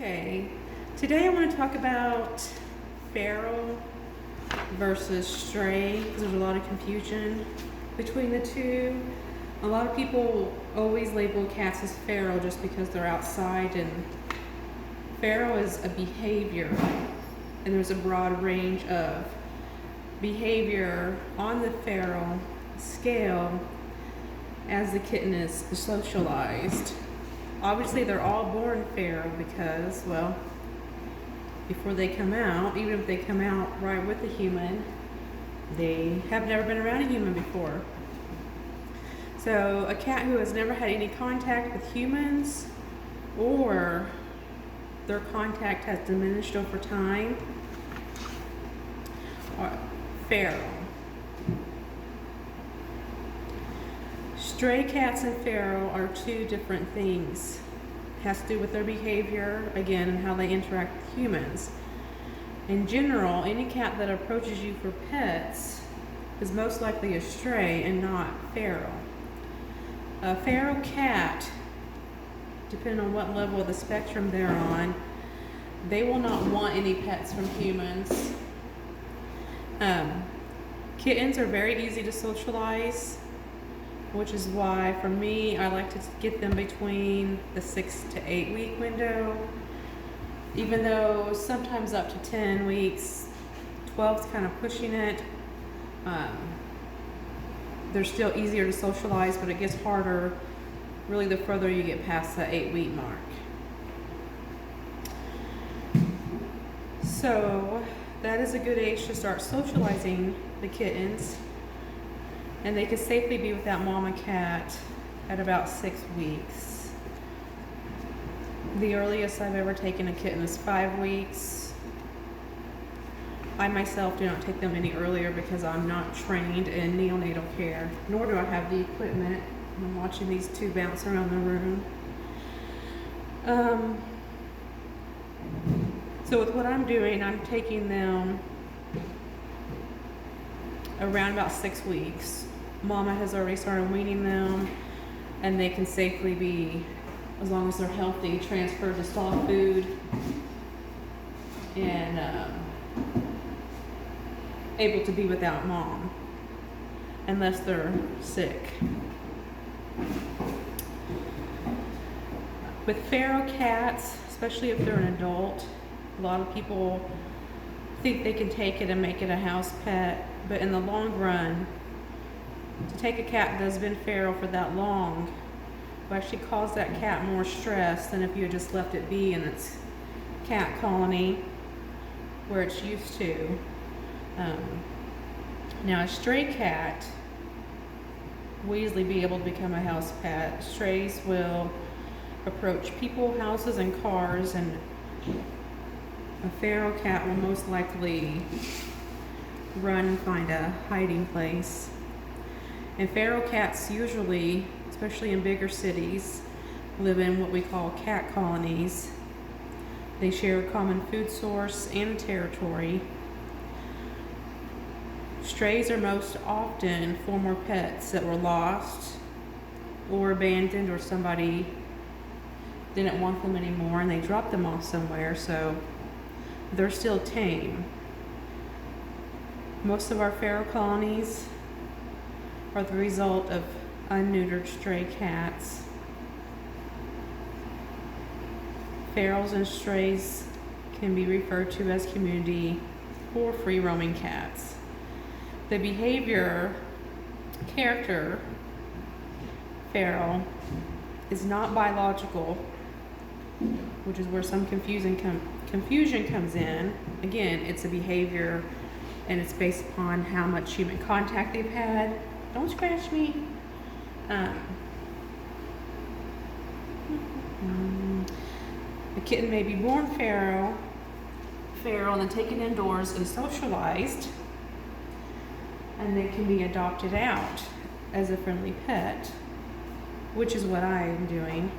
Okay, today I want to talk about feral versus stray because there's a lot of confusion between the two. A lot of people always label cats as feral just because they're outside, and feral is a behavior, and there's a broad range of behavior on the feral scale as the kitten is socialized. Obviously, they're all born feral because, well, before they come out, even if they come out right with a human, they have never been around a human before. So a cat who has never had any contact with humans, or their contact has diminished over time, are feral. Stray cats and feral are two different things. It has to do with their behavior, again, and how they interact with humans. In general, any cat that approaches you for pets is most likely a stray and not feral. A feral cat, depending on what level of the spectrum they're on, they will not want any pets from humans. Kittens are very easy to socialize, which is why, for me, I like to get them between the 6 to 8 week window, even though sometimes up to 10 weeks, 12's kind of pushing it. They're still easier to socialize, but it gets harder really the further you get past the 8-week mark. So that is a good age to start socializing the kittens, and they can safely be with that mama cat at about 6 weeks. The earliest I've ever taken a kitten is 5 weeks. I myself do not take them any earlier because I'm not trained in neonatal care, nor do I have the equipment. I'm watching these two bounce around the room. So with what I'm doing, I'm taking them around about 6 weeks. Mama has already started weaning them, and they can safely be, as long as they're healthy, transferred to stall food and able to be without mom, unless they're sick. With feral cats, especially if they're an adult, a lot of people think they can take it and make it a house pet, but in the long run, to take a cat that's been feral for that long will actually cause that cat more stress than if you had just left it be in its cat colony where it's used to. Now, a stray cat will easily be able to become a house pet. Strays will approach people, houses, and cars, and a feral cat will most likely run and find a hiding place. And feral cats usually, especially in bigger cities, live in what we call cat colonies. They share a common food source and a territory. Strays are most often former pets that were lost or abandoned, or somebody didn't want them anymore and they dropped them off somewhere, so they're still tame. Most of our feral colonies are the result of unneutered stray cats. Ferals and strays can be referred to as community or free-roaming cats. The behavior, character, feral, is not biological, which is where some confusion comes in. Again, it's a behavior, and it's based upon how much human contact they've had. Don't scratch me. The kitten may be born feral, and then taken indoors and socialized, and they can be adopted out as a friendly pet, which is what I am doing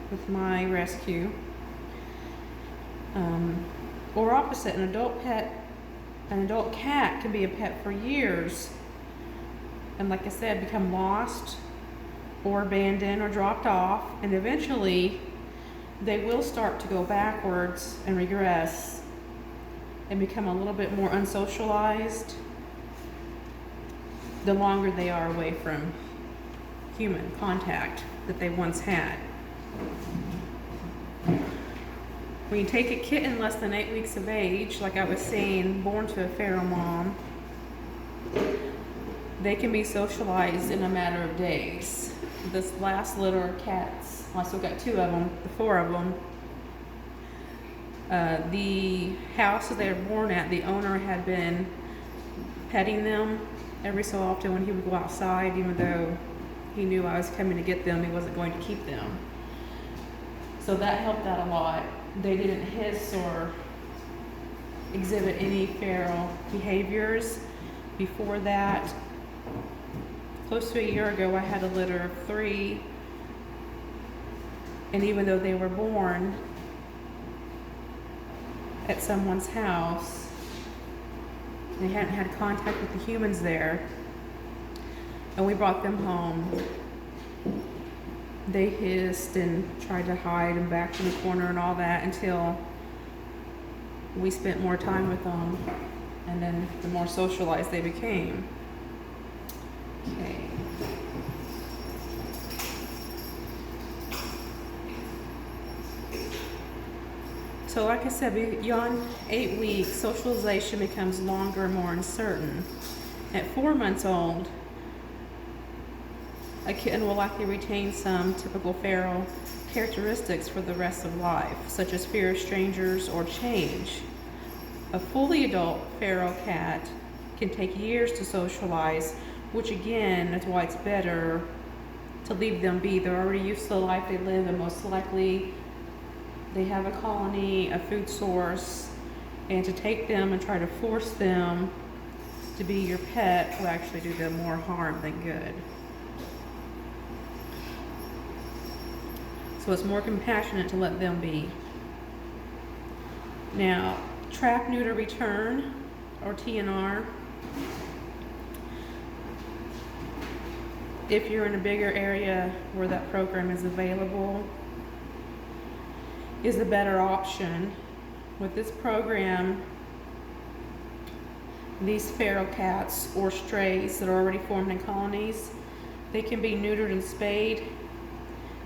with my rescue. Or opposite, an adult cat can be a pet for years, and like I said, become lost or abandoned or dropped off, and eventually they will start to go backwards and regress and become a little bit more unsocialized the longer they are away from human contact that they once had. When you take a kitten less than 8 weeks of age, like I was saying, born to a feral mom, they can be socialized in a matter of days. This last litter of cats, well, I still got 2 of them, the 4 of them. The house that they were born at, the owner had been petting them every so often when he would go outside, even though he knew I was coming to get them, he wasn't going to keep them. So that helped out a lot. They didn't hiss or exhibit any feral behaviors. Before that, close to a year ago, I had a litter of 3, and even though they were born at someone's house, they hadn't had contact with the humans there, and we brought them home. They hissed and tried to hide and backed in the corner and all that until we spent more time with them, and then the more socialized they became. Okay. So like I said, beyond 8 weeks, socialization becomes longer and more uncertain. At 4 months old, a kitten will likely retain some typical feral characteristics for the rest of life, such as fear of strangers or change. A fully adult feral cat can take years to socialize, which again is why it's better to leave them be. They're already used to the life they live, and most likely they have a colony, a food source, and to take them and try to force them to be your pet will actually do them more harm than good. So it's more compassionate to let them be. Now, TrapNeuter Return, or TNR, if you're in a bigger area where that program is available, is a better option. With this program, these feral cats or strays that are already formed in colonies, they can be neutered and spayed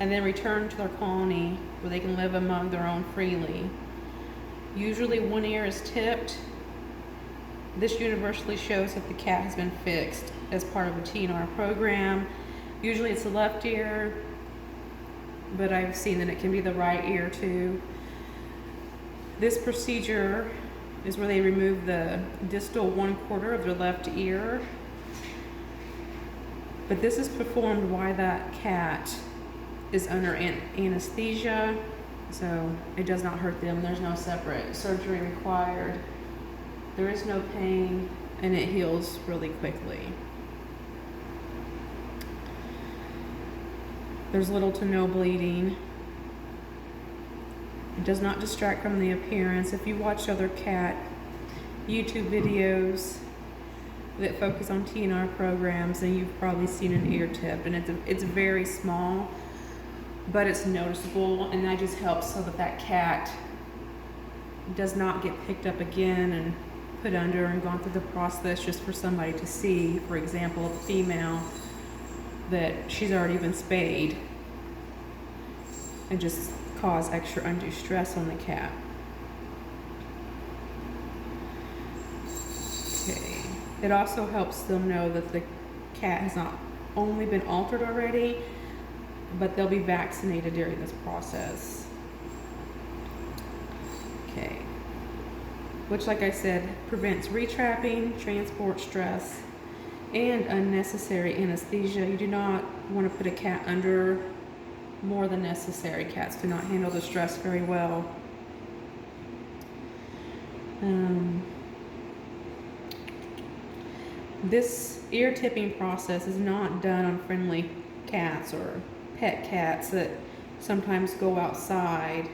and then returned to their colony where they can live among their own freely. Usually one ear is tipped. This universally shows that the cat has been fixed as part of a TNR program. Usually it's the left ear, but I've seen that it can be the right ear too. This procedure is where they remove the distal 1/4 of their left ear. But this is performed while that cat is under anesthesia, so it does not hurt them. There's no separate surgery required. There is no pain, and it heals really quickly. There's little to no bleeding. It does not distract from the appearance. If you watch other cat YouTube videos that focus on TNR programs, then you've probably seen an ear tip, and it's very small, but it's noticeable, and that just helps so that that cat does not get picked up again and put under and gone through the process just for somebody to see. For example, a female that she's already been spayed, and just cause extra undue stress on the cat. Okay. It also helps them know that the cat has not only been altered already, but they'll be vaccinated during this process. Okay. Which, like I said, prevents retrapping, transport stress, and unnecessary anesthesia. You do not want to put a cat under more than necessary. Cats do not handle the stress very well. This ear tipping process is not done on friendly cats or pet cats that sometimes go outside.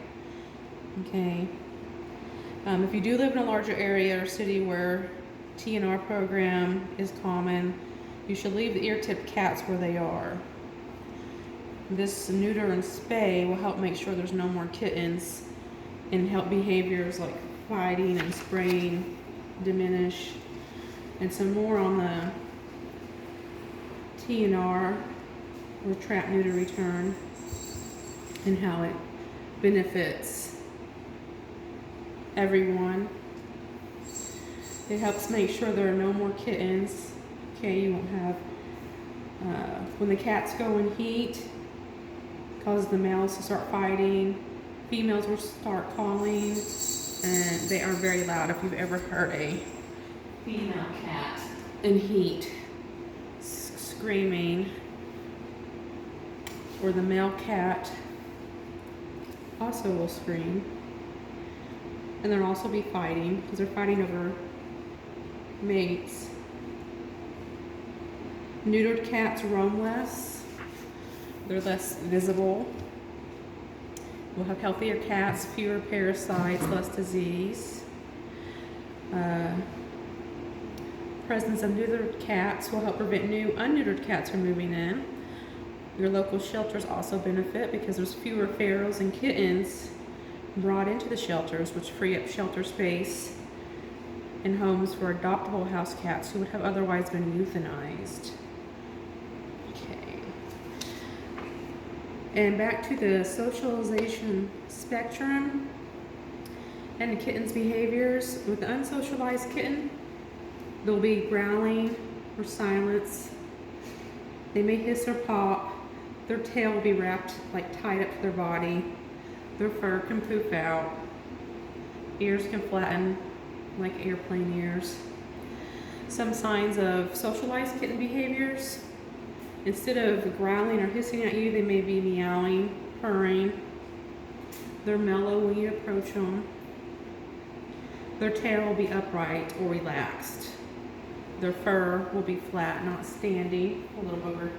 Okay. If you do live in a larger area or city where TNR program is common, you should leave the ear tip cats where they are. This neuter and spay will help make sure there's no more kittens and help behaviors like fighting and spraying diminish. And some more on the TNR, or TrapNeuter Return, and how it benefits everyone. It helps make sure there are no more kittens. Okay, you won't have, when the cats go in heat, causes the males to start fighting, females will start calling, and they are very loud. If you've ever heard a female cat in heat screaming, or the male cat also will scream, and they'll also be fighting because they're fighting over mates. Neutered cats roam less, they're less visible. We'll have healthier cats, fewer parasites, less disease. Presence of neutered cats will help prevent new unneutered cats from moving in. Your local shelters also benefit because there's fewer ferals and kittens brought into the shelters, which free up shelter space and homes for adoptable house cats who would have otherwise been euthanized. Okay. And back to the socialization spectrum and the kitten's behaviors. With the unsocialized kitten, there'll be growling or silence. They may hiss or pop. Their tail will be wrapped, like tied up to their body. Their fur can poof out. Ears can flatten like airplane ears. Some signs of socialized kitten behaviors: instead of growling or hissing at you, they may be meowing, purring. They're mellow when you approach them. Their tail will be upright or relaxed. Their fur will be flat, not standing. A little booger.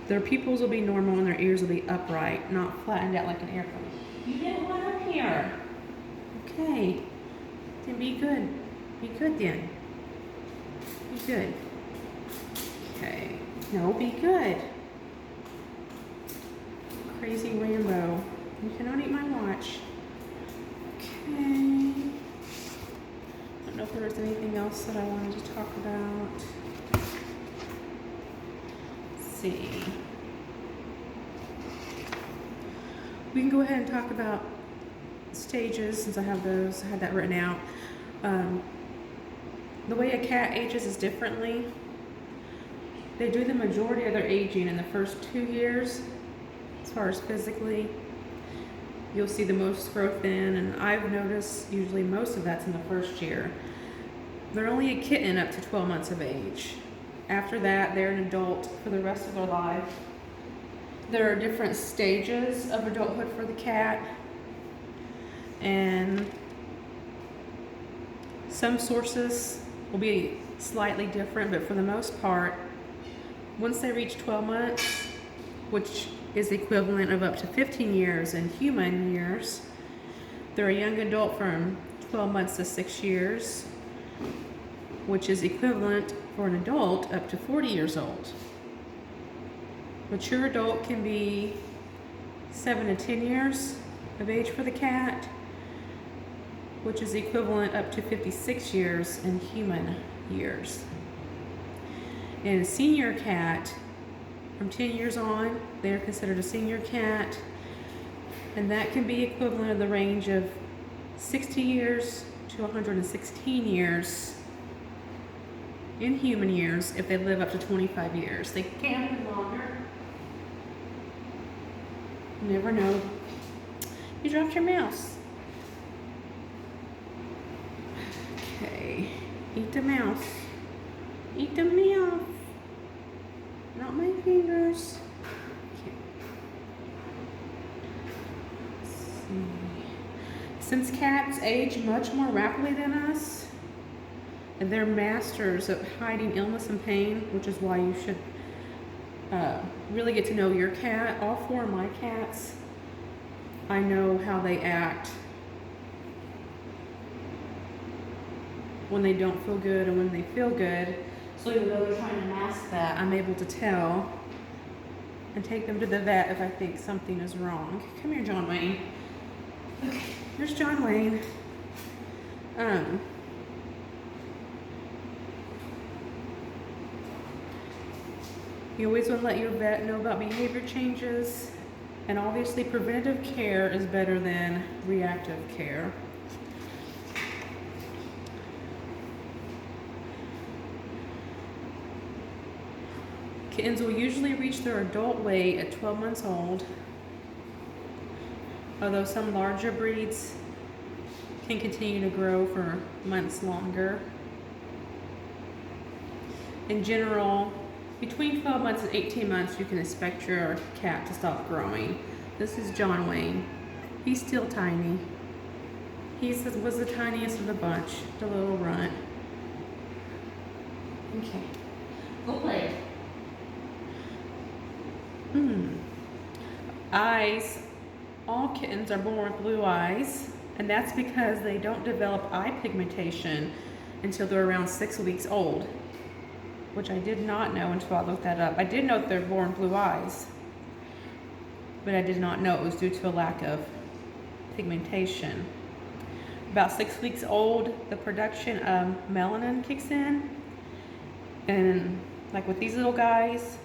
Their pupils will be normal and their ears will be upright, not flattened out like an airplane. You didn't want up here. Okay. Then be good. Be good then. Be good. Okay. No, be good. Crazy Rambo. You cannot eat my watch. Okay. I don't know if there was anything else that I wanted to talk about. Let's see. We can go ahead and talk about stages, since I have those. I had that written out. The way a cat ages is differently. They do the majority of their aging in the first 2 years, as far as physically. You'll see the most growth in, and I've noticed usually most of that's in the first year. They're only a kitten up to 12 months of age. After that, they're an adult for the rest of their life. There are different stages of adulthood for the cat, and some sources will be slightly different, but for the most part, once they reach 12 months, which is the equivalent of up to 15 years in human years, they're a young adult from 12 months to 6 years, which is equivalent for an adult up to 40 years old. Mature adult can be 7 to 10 years of age for the cat, which is equivalent up to 56 years in human years. And a senior cat, from 10 years on, they're considered a senior cat, and that can be equivalent of the range of 60 years to 116 years in human years if they live up to 25 years. They can live longer. You never know. You dropped your mouse. Okay. Eat the mouse. Eat the mouse. Not my fingers. Okay. Let's see. Since cats age much more rapidly than us, and they're masters of hiding illness and pain, which is why you should really get to know your cat. All 4 of my cats, I know how they act when they don't feel good and when they feel good. So even though they're trying to mask that, I'm able to tell and take them to the vet if I think something is wrong. Come here, John Wayne. Okay, here's John Wayne. You always want to let your vet know about behavior changes, and obviously preventative care is better than reactive care. Kittens will usually reach their adult weight at 12 months old, although some larger breeds can continue to grow for months longer. In general, between 12 months and 18 months, you can expect your cat to stop growing. This is John Wayne. He's still tiny. He was the tiniest of the bunch, the little runt. Okay, go play. Eyes. All kittens are born with blue eyes, and that's because they don't develop eye pigmentation until they're around 6 weeks old, which I did not know until I looked that up. I did know that they're born blue eyes, but I did not know it was due to a lack of pigmentation. About 6 weeks old, the production of melanin kicks in, and like with these little guys,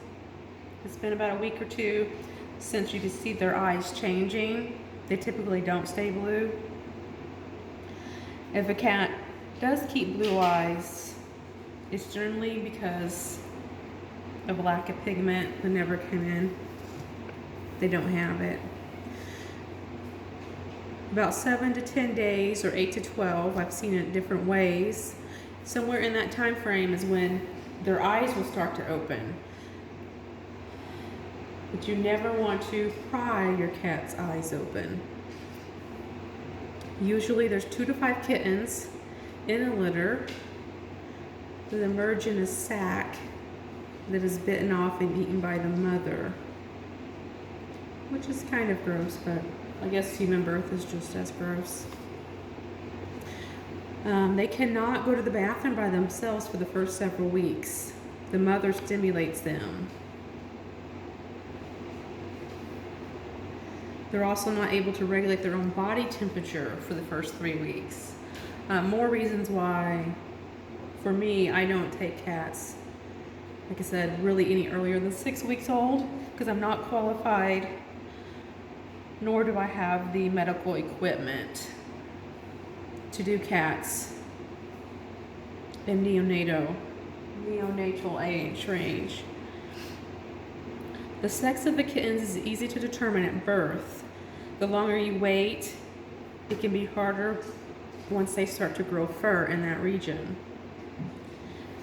it's been about a week or two since you can see their eyes changing. They typically don't stay blue. If a cat does keep blue eyes, it's generally because of lack of pigment that never came in. They don't have it. About 7 to 10 days or 8 to 12, I've seen it different ways. Somewhere in that time frame is when their eyes will start to open. But you never want to pry your cat's eyes open. Usually there's 2 to 5 kittens in a litter that emerge in a sack that is bitten off and eaten by the mother, which is kind of gross, but I guess human birth is just as gross. They cannot go to the bathroom by themselves for the first several weeks. The mother stimulates them. They're also not able to regulate their own body temperature for the first 3 weeks. More reasons why, for me, I don't take cats, like I said, really any earlier than 6 weeks old, because I'm not qualified, nor do I have the medical equipment to do cats in neonatal age range. The sex of the kittens is easy to determine at birth. The longer you wait, it can be harder once they start to grow fur in that region.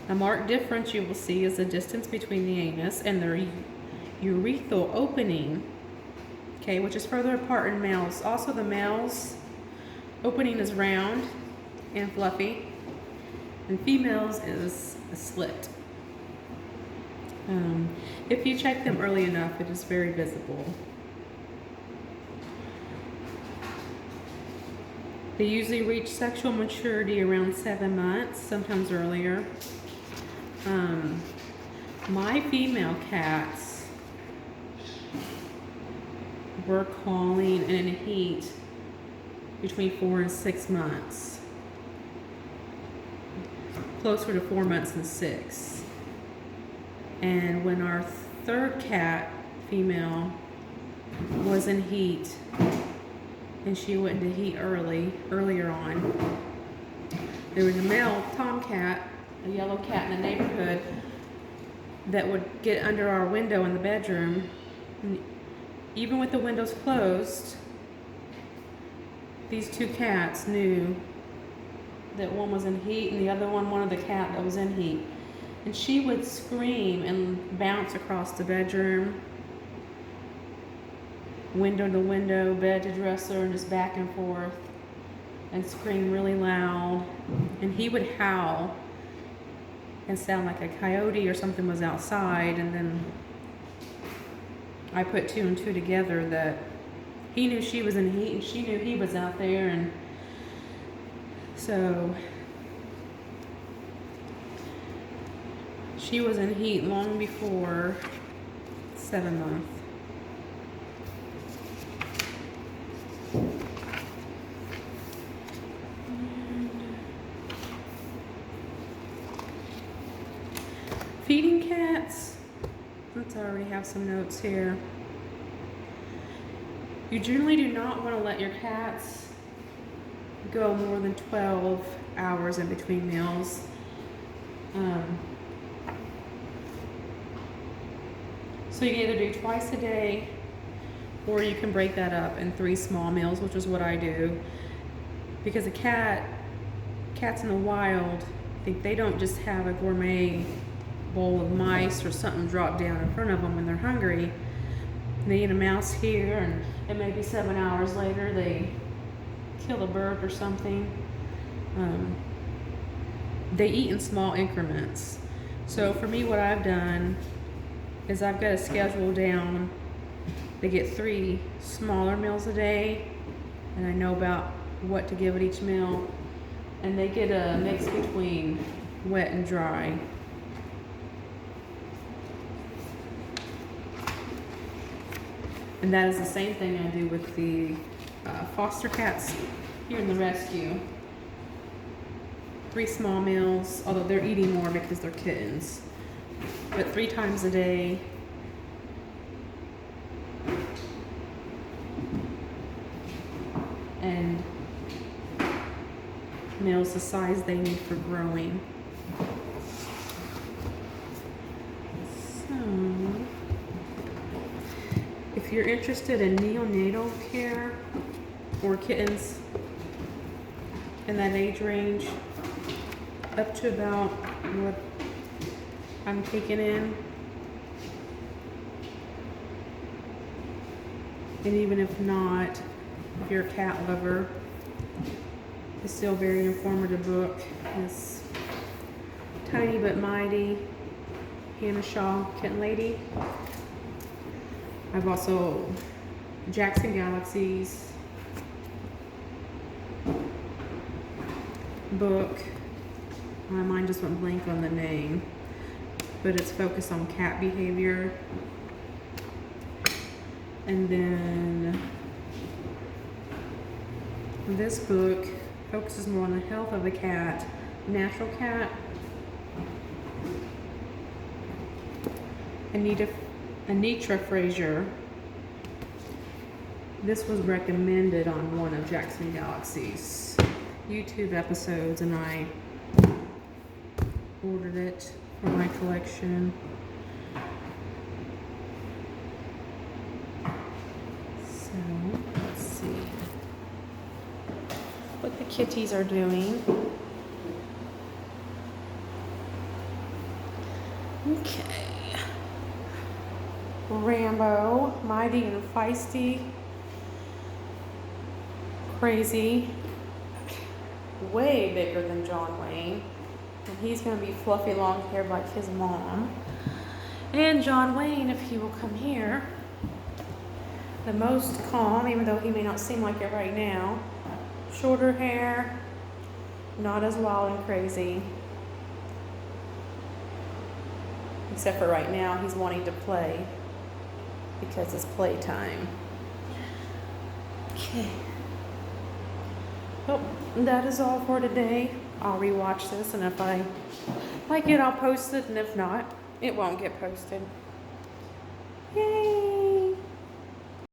A marked difference you will see is the distance between the anus and the urethral opening, okay, which is further apart in males. Also, the male's opening is round and fluffy, and females is a slit. If you check them early enough, it is very visible. They usually reach sexual maturity around 7 months, sometimes earlier. My female cats were calling and in heat between 4 and 6 months, closer to 4 months than 6. And when our third cat, female, was in heat, and she went into heat earlier on, there was a male tomcat, a yellow cat in the neighborhood, that would get under our window in the bedroom. And even with the windows closed, these 2 cats knew that one was in heat and the other one wanted the cat that was in heat. And she would scream and bounce across the bedroom, window to window, bed to dresser, and just back and forth, and scream really loud. And he would howl and sound like a coyote or something was outside. And then I put 2 and 2 together that he knew she was in heat and she knew he was out there. And so She was in heat long before 7 months. Feeding cats. Let's already have some notes here. You generally do not want to let your cats go more than 12 hours in between meals. So you can either do twice a day, or you can break that up in 3 small meals, which is what I do. Because cats in the wild, I think they don't just have a gourmet bowl of mice or something drop down in front of them when they're hungry. They eat a mouse here, and it may be 7 hours later they kill a bird or something. They eat in small increments. So for me, what I've done is I've got a schedule down. They get 3 smaller meals a day, and I know about what to give at each meal. And they get a mix between wet and dry. And that is the same thing I do with the foster cats here in the rescue. 3 small meals, although they're eating more because they're kittens. But 3 times a day. And meals the size they need for growing. So, if you're interested in neonatal care for kittens in that age range, up to about what I'm taking in, and even if not, if you're a cat lover, it's still a very informative book. It's Tiny But Mighty, Hannah Shaw, Kitten Lady. I've also Jackson Galaxy's book. My mind just went blank on the name, but it's focused on cat behavior. And then this book focuses more on the health of the cat, Natural Cat. Anitra Frazier. This was recommended on one of Jackson Galaxy's YouTube episodes, and I ordered it for my collection. So, let's see what the kitties are doing. Okay. Rambo, mighty and feisty, crazy, way bigger than John Wayne. And he's going to be fluffy long haired like his mom. And John Wayne, if he will come here, the most calm, even though he may not seem like it right now. Shorter hair, not as wild and crazy. Except for right now, he's wanting to play because it's playtime. Okay. Well, that is all for today. I'll rewatch this, and if I like it, I'll post it, and if not, it won't get posted. Yay!